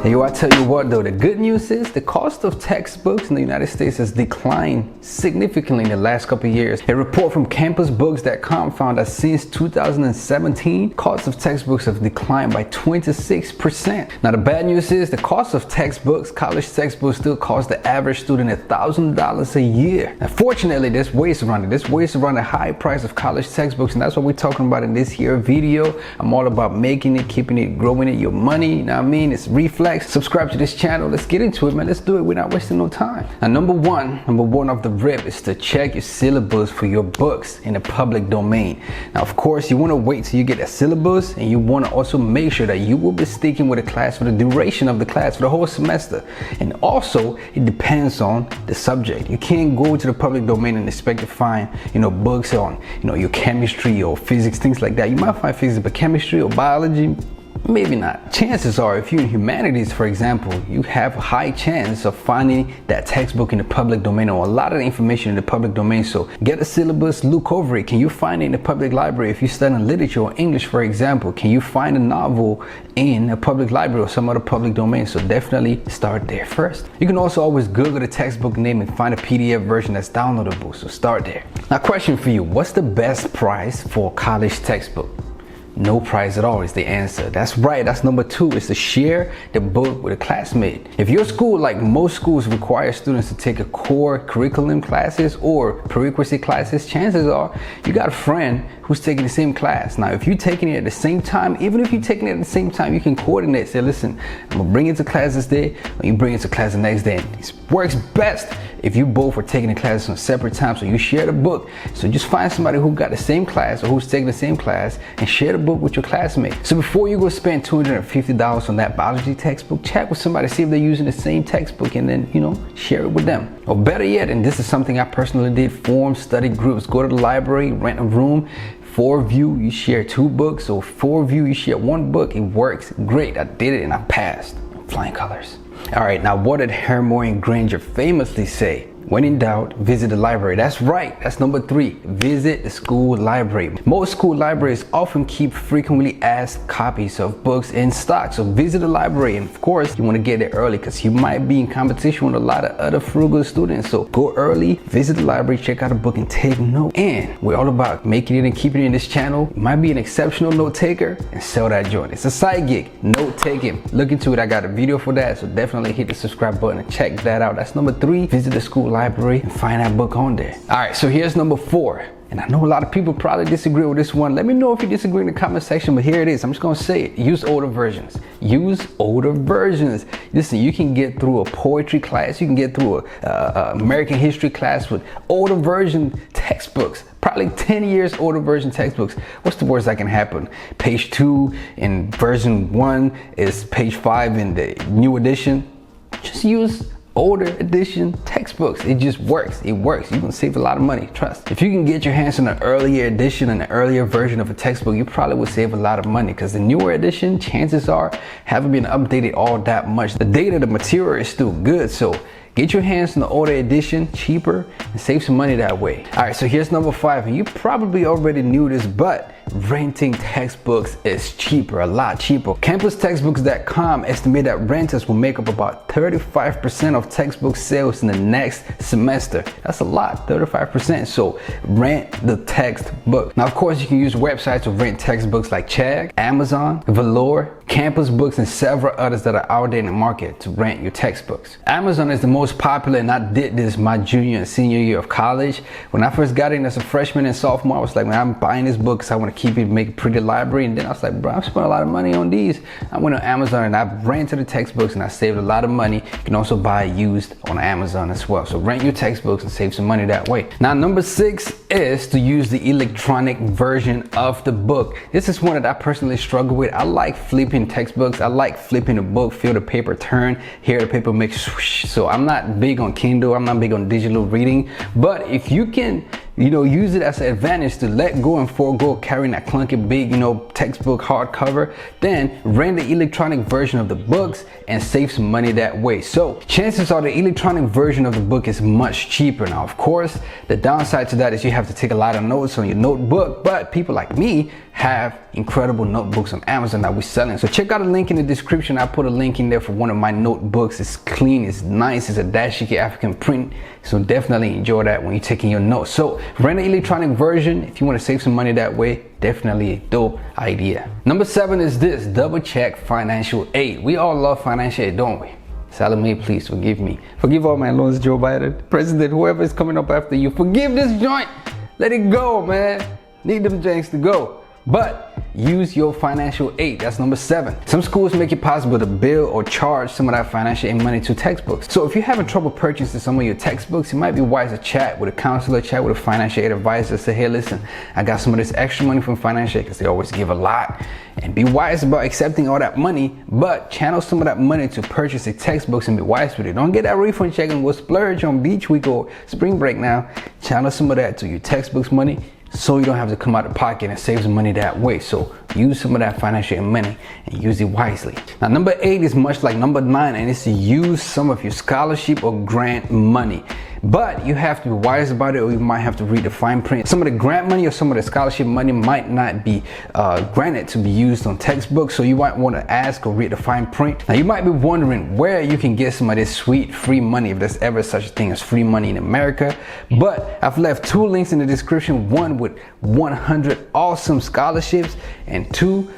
Hey, I tell you what though, the good news is the cost of textbooks in the United States has declined significantly in the last couple of years. A report from campusbooks.com found that since 2017, costs of textbooks have declined by 26%. Now the bad news is the cost of textbooks, college textbooks, still cost the average student $1,000 a year. Now fortunately, there's ways around it. There's ways around the high price of college textbooks, and that's what we're talking about in this here video. I'm all about making it, keeping it, growing it, your money, you know what I mean? It's RifleX. Subscribe to this channel. Let's get into it, man. Let's do it. We're not wasting no time. Now, number one of the rip is to check your syllabus for your books in the public domain. Now, of course, you want to wait till you get a syllabus, and you want to also make sure that you will be sticking with the class for the duration of the class for the whole semester. And also, it depends on the subject. You can't go to the public domain and expect to find, books on, your chemistry or physics, things like that. You might find physics, but chemistry or biology, maybe not. Chances are, if you're in humanities, for example, you have a high chance of finding that textbook in the public domain or a lot of the information in the public domain. So get a syllabus, look over it. Can you find it in the public library? If you're studying literature or English, for example, can you find a novel in a public library or some other public domain? So definitely start there first. You can also always Google the textbook name and find a PDF version that's downloadable. So start there. Now, question for you. What's the best price for a college textbook? No price at all is the answer. That's right. That's number two, is to share the book with a classmate. If your school, like most schools, require students to take a core curriculum classes or prerequisite classes, chances are you got a friend who's taking the same class. Now, if you're taking it at the same time, even if you're taking it at the same time, you can coordinate. Say, listen, I'm gonna bring it to class this day, or you bring it to class the next day. It works best if you both are taking the classes on separate times, so you share the book. So just find somebody who got the same class or who's taking the same class and share the book with your classmate. So before you go spend $250 on that biology textbook, check with somebody, see if they're using the same textbook, and then, share it with them. Or better yet, and this is something I personally did, form study groups. Go to the library, rent a room. 4 of you share 2 books, or 4 of you share 1 book. It works great. I did it and I passed. Flying colors. All right, now what did Hermione Granger famously say? When in doubt, visit the library. That's right. That's number 3. Visit the school library. Most school libraries often keep frequently asked copies of books in stock. So visit the library. And of course, you want to get there early because you might be in competition with a lot of other frugal students. So go early, visit the library, check out a book, and take note. And we're all about making it and keeping it in this channel. You might be an exceptional note taker and sell that joint. It's a side gig, note taking. Look into it. I got a video for that. So definitely hit the subscribe button and check that out. That's number 3. Visit the school library and find that book on there. All right, so here's number 4. And I know a lot of people probably disagree with this one. Let me know if you disagree in the comment section, but here it is. I'm just gonna say it. Use older versions. Use older versions. Listen, you can get through a poetry class. You can get through a American history class with older version textbooks. Probably 10 years older version textbooks. What's the worst that can happen? Page 2 in version 1 is page 5 in the new edition. Just use older edition textbooks. It just works. It works. You can save a lot of money. Trust. If you can get your hands on an earlier edition and an earlier version of a textbook, you probably will save a lot of money, because the newer edition, chances are, haven't been updated all that much. The data, the material is still good. So get your hands on the older edition, cheaper, and save some money that way. All right, so here's number 5, and you probably already knew this, but renting textbooks is cheaper, a lot cheaper. CampusTextbooks.com estimate that renters will make up about 35% of textbook sales in the next semester. That's a lot, 35%. So rent the textbook. Now, of course, you can use websites to rent textbooks like Chegg, Amazon, Velour, Campus Books, and several others that are out there in the market to rent your textbooks. Amazon is the most popular, and I did this my junior and senior year of college. When I first got in as a freshman and sophomore, I was like, man, I'm buying this book because I want to keep it, make a pretty library. And then I was like, bro, I've spent a lot of money on these. I went on Amazon and I rented the textbooks, and I saved a lot of money. You can also buy used on Amazon as well. So rent your textbooks and save some money that way. Now, number 6 is to use the electronic version of the book. This is one that I personally struggle with. I like flipping textbooks. I like flipping the book, feel the paper turn, hear the paper make swoosh. So I'm not big on Kindle. I'm not big on digital reading. But if you can use it as an advantage to let go and forego carrying that clunky big, textbook hardcover. Then rent the electronic version of the books and save some money that way. So chances are the electronic version of the book is much cheaper. Now, of course, the downside to that is you have to take a lot of notes on your notebook, but people like me have incredible notebooks on Amazon that we're selling. So check out the link in the description. I put a link in there for one of my notebooks. It's clean, it's nice, it's a dashiki African print. So definitely enjoy that when you're taking your notes. So rent the electronic version if you want to save some money that way. Definitely a dope idea. Number 7 is this: double check financial aid. We all love financial aid, don't we? Salome, please forgive me. Forgive all my loans, Joe Biden, President, whoever is coming up after you. Forgive this joint. Let it go, man. Need them janks to go. But use your financial aid. That's number 7. Some schools make it possible to bill or charge some of that financial aid money to textbooks. So if you're having trouble purchasing some of your textbooks, it might be wise to chat with a counselor, chat with a financial aid advisor. Say, hey, listen, I got some of this extra money from financial aid, because they always give a lot. And be wise about accepting all that money, but channel some of that money to purchase the textbooks and be wise with it. Don't get that refund check and go splurge on beach week or spring break now. Channel some of that to your textbooks money, so you don't have to come out of pocket and save some money that way. So use some of that financial aid money and use it wisely. Now, number 8 is much like number 9, and it's to use some of your scholarship or grant money. But you have to be wise about it, or you might have to read the fine print. Some of the grant money or some of the scholarship money might not be granted to be used on textbooks, so you might want to ask or read the fine print. Now, you might be wondering where you can get some of this sweet free money, if there's ever such a thing as free money in America. But I've left 2 links in the description, one with 100 awesome scholarships and 2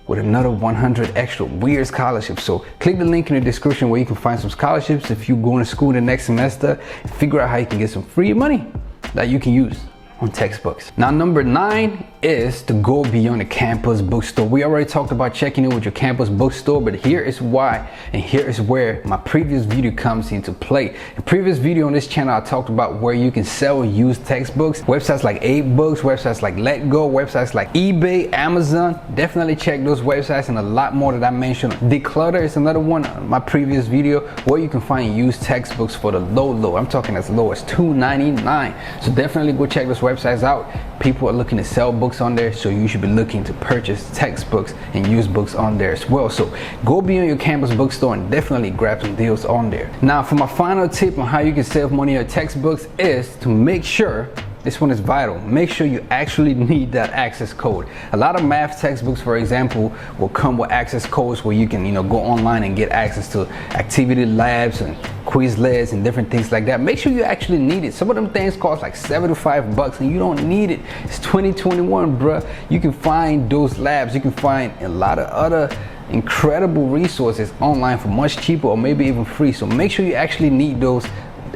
with another 100 extra weird scholarships. So click the link in the description where you can find some scholarships if you're going to school the next semester, and figure out how you can get some free money that you can use on textbooks. Now, number 9 is to go beyond the campus bookstore. We already talked about checking in with your campus bookstore, but here is why, and here is where my previous video comes into play. In previous video on this channel, I talked about where you can sell used textbooks, websites like AbeBooks, websites like Let Go, websites like eBay, Amazon. Definitely check those websites and a lot more that I mentioned. Declutter is another one on my previous video where you can find used textbooks for the low. I'm talking as low as $2.99. So definitely go check those websites out. People are looking to sell books on there, so you should be looking to purchase textbooks and used books on there as well. So go beyond your campus bookstore and definitely grab some deals on there. Now, for my final tip on how you can save money on your textbooks is to make sure, this one is vital, make sure you actually need that access code. A lot of math textbooks, for example, will come with access codes where you can go online and get access to activity labs and Quizlets and different things like that. Make sure you actually need it. Some of them things cost like $75 and you don't need it. It's 2021, bruh. You can find those labs. You can find a lot of other incredible resources online for much cheaper or maybe even free. So make sure you actually need those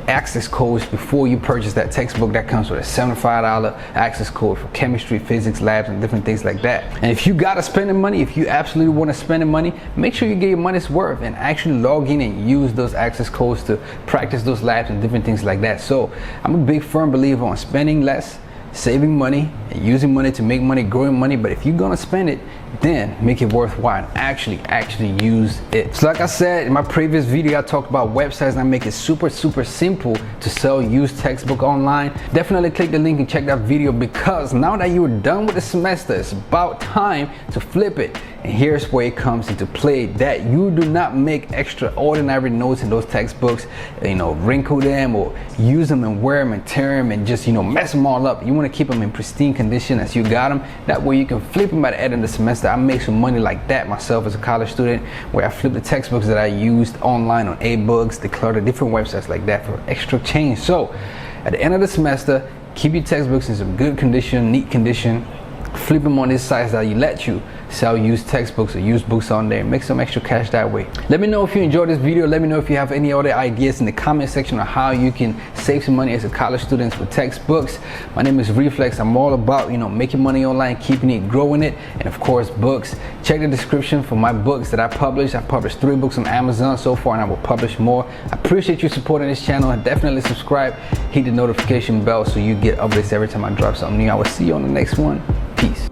access codes before you purchase that textbook that comes with a $75 access code for chemistry, physics labs, and different things like that. And if you gotta spend the money, if you absolutely want to spend the money, make sure you get your money's worth and actually log in and use those access codes to practice those labs and different things like that. So I'm a big firm believer on spending less, saving money, and using money to make money, growing money. But if you're gonna spend it, then make it worthwhile and actually use it. So like I said in my previous video, I talked about websites and I make it super simple to sell used textbook online. Definitely click the link and check that video, because now that you're done with the semester, it's about time to flip it. And here's where it comes into play, that you do not make extraordinary notes in those textbooks, wrinkle them or use them and wear them and tear them and just mess them all up. You want to keep them in pristine condition as you got them. That way you can flip them by the end of the semester. I make some money like that myself as a college student, where I flip the textbooks that I used online on AbeBooks, Declutter, different websites like that for extra change. So at the end of the semester, keep your textbooks in some good condition, neat condition. Flip them on these sites that you let you sell used textbooks or used books on there and make some extra cash that way. Let me know if you enjoyed this video. Let me know if you have any other ideas in the comment section on how you can save some money as a college student with textbooks. My name is RifleX. I'm all about making money online, keeping it, growing it, and of course books. Check the description for my books that I published. I published 3 books on Amazon so far, and I will publish more. I appreciate you supporting this channel, and definitely subscribe, hit the notification bell so you get updates every time I drop something new. I will see you on the next one. Peace.